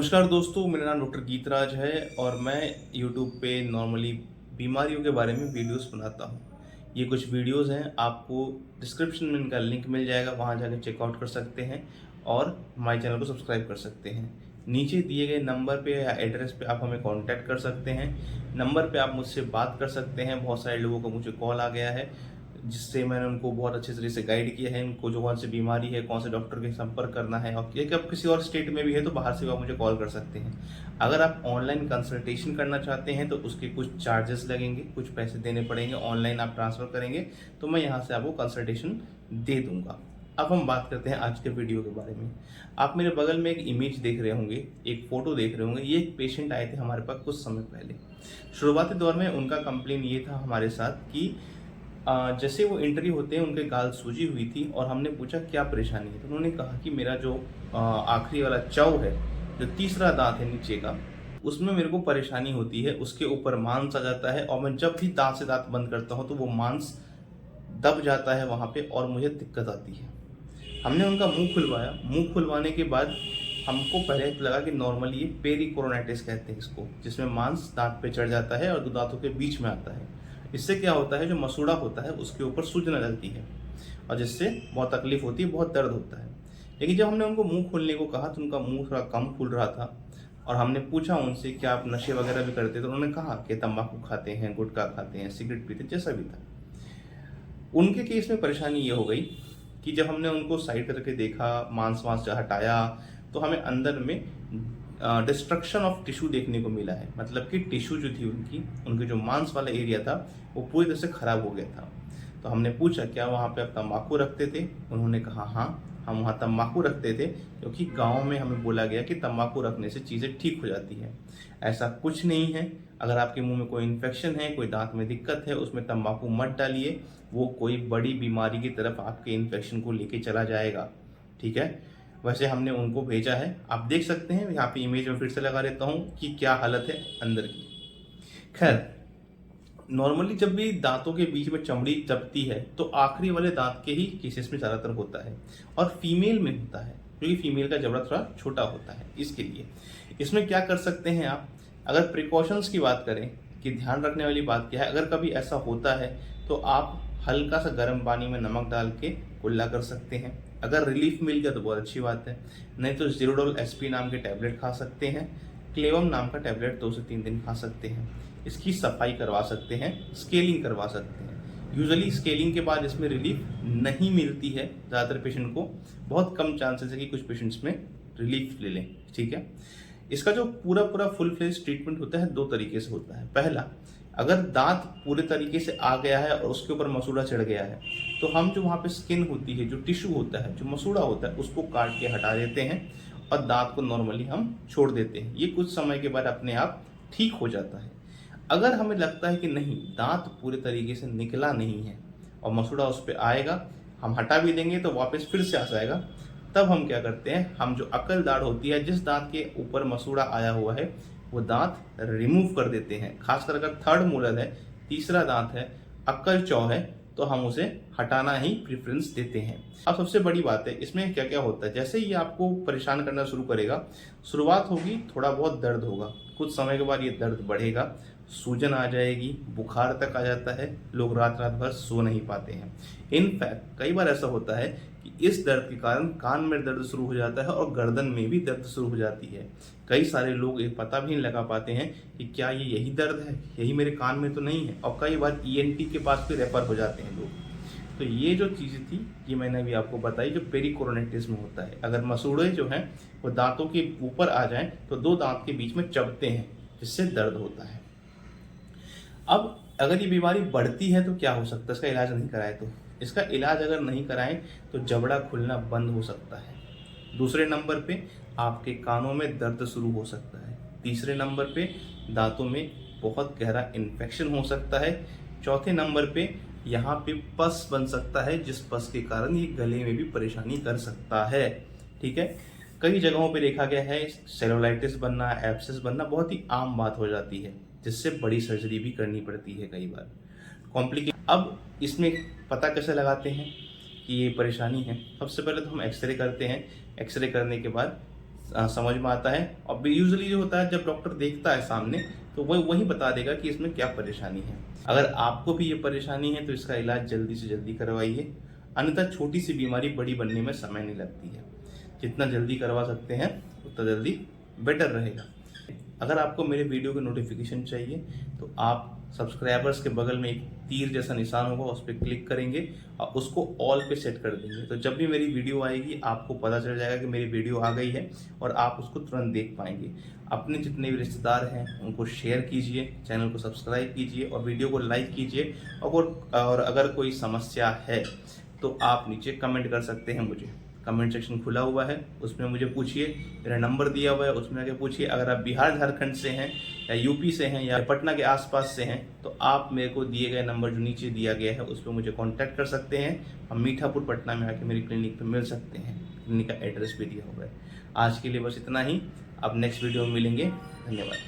नमस्कार दोस्तों, मेरा नाम डॉक्टर गीतराज है और मैं यूट्यूब पे नॉर्मली बीमारियों के बारे में वीडियोस बनाता हूँ। ये कुछ वीडियोस हैं, आपको डिस्क्रिप्शन में इनका लिंक मिल जाएगा, वहाँ जाकर चेकआउट कर सकते हैं और हमारे चैनल को सब्सक्राइब कर सकते हैं। नीचे दिए गए नंबर पे या एड्रेस पे आप हमें कांटेक्ट कर सकते हैं। नंबर पे आप मुझसे बात कर सकते हैं। बहुत सारे लोगों का मुझे कॉल आ गया है, जिससे मैंने उनको बहुत अच्छे तरीके से गाइड किया है, उनको जो कौन सी बीमारी है, कौन से डॉक्टर के संपर्क करना है। और कि आप किसी और स्टेट में भी है तो बाहर से भी आप मुझे कॉल कर सकते हैं। अगर आप ऑनलाइन कंसल्टेशन करना चाहते हैं तो उसके कुछ चार्जेस लगेंगे, कुछ पैसे देने पड़ेंगे। ऑनलाइन आप ट्रांसफ़र करेंगे तो मैं यहाँ से आपको कंसल्टेशन दे दूँगा। अब हम बात करते हैं आज के वीडियो के बारे में। आप मेरे बगल में एक इमेज देख रहे होंगे, एक फ़ोटो देख रहे होंगे। ये एक पेशेंट आए थे हमारे पास कुछ समय पहले। शुरुआती दौर में उनका कंप्लेन ये था हमारे साथ कि जैसे वो एंट्री होते हैं उनके गाल सूजी हुई थी और हमने पूछा क्या परेशानी है, तो उन्होंने कहा कि मेरा जो आखिरी वाला चौ है, जो तीसरा दांत है नीचे का, उसमें मेरे को परेशानी होती है। उसके ऊपर मांस आ जाता है और मैं जब भी दांत से दांत बंद करता हूँ तो वो मांस दब जाता है वहाँ पे और मुझे दिक्कत आती है। हमने उनका मुंह खुलवाया। मुंह खुलवाने के बाद हमको पहले तो लगा कि नॉर्मली ये पेरिकोरोनाइटिस कहते हैं इसको, जिसमें मांस दांत पे चढ़ जाता है और दो दांतों के बीच में आता है। इससे क्या होता है, जो मसूड़ा होता है उसके ऊपर सूजन लगती है और जिससे बहुत तकलीफ होती है, बहुत दर्द होता है। लेकिन जब हमने उनको मुंह खोलने को कहा तो उनका मुंह थोड़ा कम खुल रहा था और हमने पूछा उनसे क्या आप नशे वगैरह भी करते, तो उन्होंने कहा कि तंबाकू खाते हैं, गुटखा खाते हैं, सिगरेट पीते, जैसा भी था। उनके केस में परेशानी ये हो गई कि जब हमने उनको साइड करके देखा, मांस वांस हटाया, तो हमें अंदर में डिस्ट्रक्शन ऑफ टिश्यू देखने को मिला है। मतलब कि टिश्यू जो थी उनके जो मांस वाला एरिया था वो पूरी तरह से खराब हो गया था। तो हमने पूछा क्या वहाँ पे आप तंबाकू रखते थे? उन्होंने कहा हाँ, हम वहाँ तंबाकू रखते थे, क्योंकि गांव में हमें बोला गया कि तंबाकू रखने से चीज़ें ठीक हो जाती है। ऐसा कुछ नहीं है। अगर आपके मुंह में कोई इन्फेक्शन है, कोई दांत में दिक्कत है, उसमें तंबाकू मत डालिए, वो कोई बड़ी बीमारी की तरफ आपके इन्फेक्शन को लेके चला जाएगा। ठीक है, वैसे हमने उनको भेजा है, आप देख सकते हैं। यहाँ पे इमेज में फिर से लगा देता हूँ कि क्या हालत है अंदर की। खैर, नॉर्मली जब भी दांतों के बीच में चमड़ी दबती है तो आखिरी वाले दांत के ही केसेस में ज़्यादातर होता है और फीमेल में होता है, क्योंकि फीमेल का जबड़ा थोड़ा छोटा होता है। इसके लिए इसमें क्या कर सकते हैं आप, अगर प्रिकॉशंस की बात करें कि ध्यान रखने वाली बात क्या है, अगर कभी ऐसा होता है तो आप हल्का सा गर्म पानी में नमक डाल के कुल्ला कर सकते हैं। अगर रिलीफ मिल गया तो बहुत अच्छी बात है, नहीं तो ज़ीरोडोल एसपी नाम के टैबलेट खा सकते हैं। क्लेवम नाम का टैबलेट 2 से 3 दिन खा सकते हैं। इसकी सफाई करवा सकते हैं, स्केलिंग करवा सकते हैं। यूजुअली स्केलिंग के बाद इसमें रिलीफ नहीं मिलती है ज़्यादातर पेशेंट को, बहुत कम चांसेस है कि कुछ पेशेंट्स में रिलीफ ले लें। ठीक है, इसका जो पूरा पूरा फुल फ्लेज ट्रीटमेंट होता है 2 तरीके से होता है। पहला, अगर दांत पूरे तरीके से आ गया है और उसके ऊपर मसूड़ा चढ़ गया है तो हम जो वहाँ पे स्किन होती है, जो टिश्यू होता है, जो मसूड़ा होता है, उसको काट के हटा देते हैं और दांत को नॉर्मली हम छोड़ देते हैं। ये कुछ समय के बाद अपने आप ठीक हो जाता है। अगर हमें लगता है कि नहीं, दांत पूरे तरीके से निकला नहीं है और मसूड़ा उस पर आएगा, हम हटा भी देंगे तो वापस फिर से आ जाएगा, तब हम क्या करते हैं, हम जो अकल दाढ़ होती है, जिस दांत के ऊपर मसूड़ा आया हुआ है, वो दांत रिमूव कर देते हैं। खासकर अगर थर्ड मोलर है, तीसरा दांत है, अक्कल चौ है, तो हम उसे हटाना ही प्रेफरेंस देते हैं। अब सबसे बड़ी बात है, इसमें क्या क्या होता है। जैसे ही आपको परेशान करना शुरू करेगा, शुरुआत होगी, थोड़ा बहुत दर्द होगा, कुछ समय के बाद ये दर्द बढ़ेगा, सूजन आ जाएगी, बुखार तक आ जाता है, लोग रात रात भर सो नहीं पाते हैं। इनफैक्ट कई बार ऐसा होता है कि इस दर्द के कारण कान में दर्द शुरू हो जाता है और गर्दन में भी दर्द शुरू हो जाती है। कई सारे लोग ये पता भी नहीं लगा पाते हैं कि क्या ये यही दर्द है, यही मेरे कान में तो नहीं है, और कई बार ईएनटी के पास भी रेफर हो जाते हैं लोग। तो ये जो चीज़ें थी, ये मैंने अभी आपको बताई, जो पेरिकोरोनाइटिस में होता है। अगर मसूड़े जो हैं वो दांतों के ऊपर आ जाएं तो 2 दांत के बीच में चबते हैं, जिससे दर्द होता है। अब अगर ये बीमारी बढ़ती है तो क्या हो सकता है, इसका इलाज नहीं कराए तो, इसका इलाज अगर नहीं कराएं तो जबड़ा खुलना बंद हो सकता है। दूसरे नंबर पे आपके कानों में दर्द शुरू हो सकता है। तीसरे नंबर पे दांतों में बहुत गहरा इन्फेक्शन हो सकता है। चौथे नंबर पे यहाँ पे पस बन सकता है, जिस पस के कारण ये गले में भी परेशानी कर सकता है। ठीक है, कई जगहों पे देखा गया है सेलुलाइटिस बनना, एब्सेस बनना बहुत ही आम बात हो जाती है, जिससे बड़ी सर्जरी भी करनी पड़ती है कई बार, कॉम्प्लिकेट। अब इसमें पता कैसे लगाते हैं कि ये परेशानी है? सबसे पहले तो हम एक्सरे करते हैं। एक्सरे करने के बाद समझ में आता है। और यूजुअली जो होता है जब डॉक्टर देखता है सामने तो वह वही बता देगा कि इसमें क्या परेशानी है। अगर आपको भी ये परेशानी है तो इसका इलाज जल्दी से जल्दी करवाइए, अन्यथा छोटी सी बीमारी बड़ी बनने में समय नहीं लगती है। जितना जल्दी करवा सकते हैं उतना जल्दी बेटर रहेगा। अगर आपको मेरे वीडियो के नोटिफिकेशन चाहिए तो आप सब्सक्राइबर्स के बगल में एक तीर जैसा निशान होगा, उस पर क्लिक करेंगे और उसको ऑल पे सेट कर देंगे। तो जब भी मेरी वीडियो आएगी आपको पता चल जाएगा कि मेरी वीडियो आ गई है और आप उसको तुरंत देख पाएंगे। अपने जितने भी रिश्तेदार हैं उनको शेयर कीजिए, चैनल को सब्सक्राइब कीजिए और वीडियो को लाइक कीजिए। और अगर कोई समस्या है तो आप नीचे कमेंट कर सकते हैं। मुझे कमेंट सेक्शन खुला हुआ है, उसमें मुझे पूछिए, मेरा नंबर दिया हुआ है, उसमें आके पूछिए। अगर आप बिहार झारखंड से हैं या यूपी से हैं या पटना के आसपास से हैं तो आप मेरे को दिए गए नंबर जो नीचे दिया गया है उस पर मुझे कांटेक्ट कर सकते हैं। हम मीठापुर पटना में आके मेरी क्लिनिक पे मिल सकते हैं। क्लिनिक का एड्रेस भी दिया हुआ है। आज के लिए बस इतना ही, अब नेक्स्ट वीडियो में मिलेंगे। धन्यवाद।